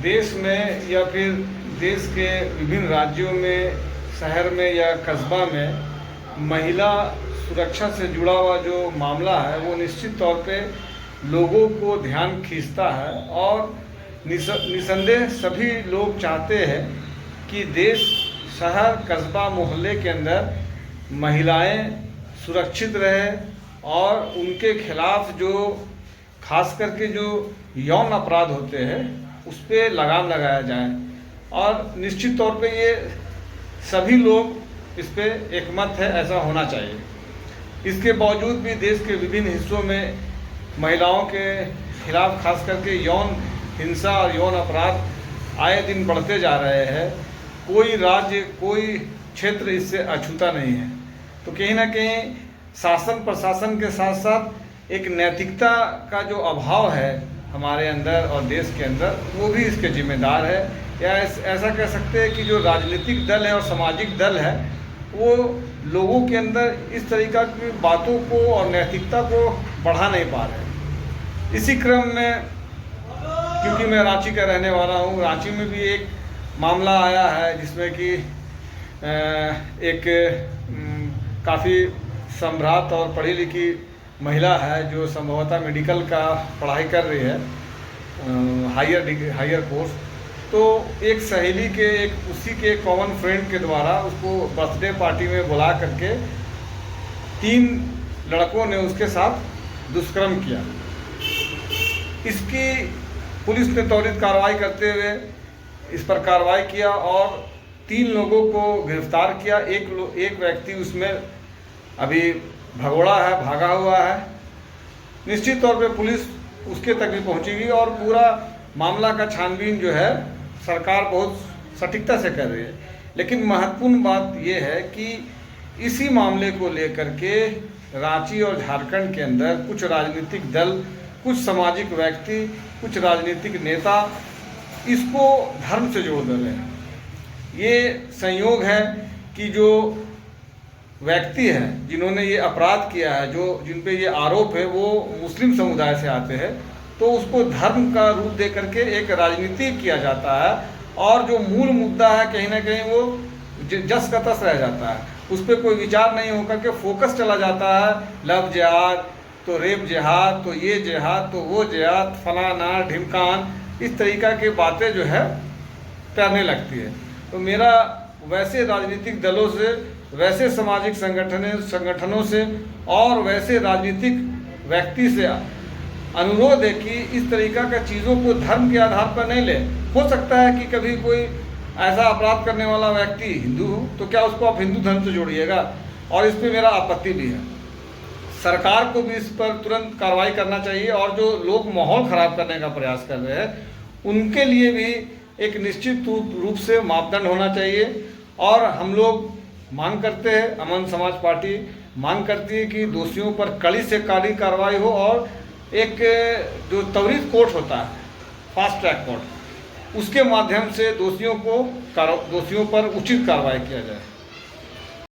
देश में या फिर देश के विभिन्न राज्यों में, शहर में या कस्बा में महिला सुरक्षा से जुड़ा हुआ जो मामला है वो निश्चित तौर पे लोगों को ध्यान खींचता है। और निसंदेह सभी लोग चाहते हैं कि देश, शहर, कस्बा, मोहल्ले के अंदर महिलाएं सुरक्षित रहें और उनके खिलाफ जो खास करके जो यौन अपराध होते हैं उस पर लगाम लगाया जाए। और निश्चित तौर पे ये सभी लोग इस पे एकमत है, ऐसा होना चाहिए। इसके बावजूद भी देश के विभिन्न हिस्सों में महिलाओं के खिलाफ खास करके यौन हिंसा और यौन अपराध आए दिन बढ़ते जा रहे हैं। कोई राज्य, कोई क्षेत्र इससे अछूता नहीं है। तो कहीं ना कहीं शासन प्रशासन के साथ साथ एक नैतिकता का जो अभाव है हमारे अंदर और देश के अंदर, वो भी इसके जिम्मेदार है। या ऐसा कह सकते हैं कि जो राजनीतिक दल है और सामाजिक दल है वो लोगों के अंदर इस तरीक़ा की बातों को और नैतिकता को बढ़ा नहीं पा रहे। इसी क्रम में, क्योंकि मैं रांची का रहने वाला हूँ, रांची में भी एक मामला आया है जिसमें कि एक काफ़ी सम्भ्रात और पढ़ी लिखी महिला है जो संभवतः मेडिकल का पढ़ाई कर रही है, हायर कोर्स। तो एक सहेली के, उसी के कॉमन फ्रेंड के द्वारा उसको बर्थडे पार्टी में बुला करके 3 लड़कों ने उसके साथ दुष्कर्म किया। इसकी पुलिस ने त्वरित कार्रवाई करते हुए इस पर कार्रवाई किया और 3 लोगों को गिरफ्तार किया। एक व्यक्ति उसमें अभी भगोड़ा है, भागा हुआ है। निश्चित तौर पे पुलिस उसके तक भी पहुंचेगी और पूरा मामला का छानबीन जो है सरकार बहुत सटीकता से कर रही है। लेकिन महत्वपूर्ण बात यह है कि इसी मामले को लेकर के रांची और झारखंड के अंदर कुछ राजनीतिक दल, कुछ सामाजिक व्यक्ति, कुछ राजनीतिक नेता इसको धर्म से जोड़ दे रहे हैं। ये संयोग है कि जो व्यक्ति हैं जिन्होंने ये अपराध किया है, जिन पे ये आरोप है, वो मुस्लिम समुदाय से आते हैं, तो उसको धर्म का रूप दे करके एक राजनीति किया जाता है और जो मूल मुद्दा है कहीं ना कहीं वो जस का तस रह जाता है। उस पर कोई विचार नहीं होकर के फोकस चला जाता है लव जिहाद, तो रेप जिहाद, तो ये जिहाद, तो वो जिहाद, फलाना ढिमकान, इस तरीक़ा की बातें जो है करने लगती है। तो मेरा वैसे राजनीतिक दलों से, वैसे सामाजिक संगठनों से और वैसे राजनीतिक व्यक्ति से अनुरोध है कि इस तरीक़ा का चीज़ों को धर्म के आधार पर नहीं ले। हो सकता है कि कभी कोई ऐसा अपराध करने वाला व्यक्ति हिंदू हो, तो क्या उसको आप हिंदू धर्म से जोड़िएगा? और इस पर मेरा आपत्ति भी है। सरकार को भी इस पर तुरंत कार्रवाई करना चाहिए और जो लोग माहौल ख़राब करने का प्रयास कर रहे हैं उनके लिए भी एक निश्चित रूप से मापदंड होना चाहिए। और हम लोग मांग करते हैं, अमन समाज पार्टी मांग करती है कि दोषियों पर कड़ी से कड़ी कार्रवाई हो और एक जो त्वरित कोर्ट होता है, फास्ट ट्रैक कोर्ट, उसके माध्यम से दोषियों पर उचित कार्रवाई किया जाए।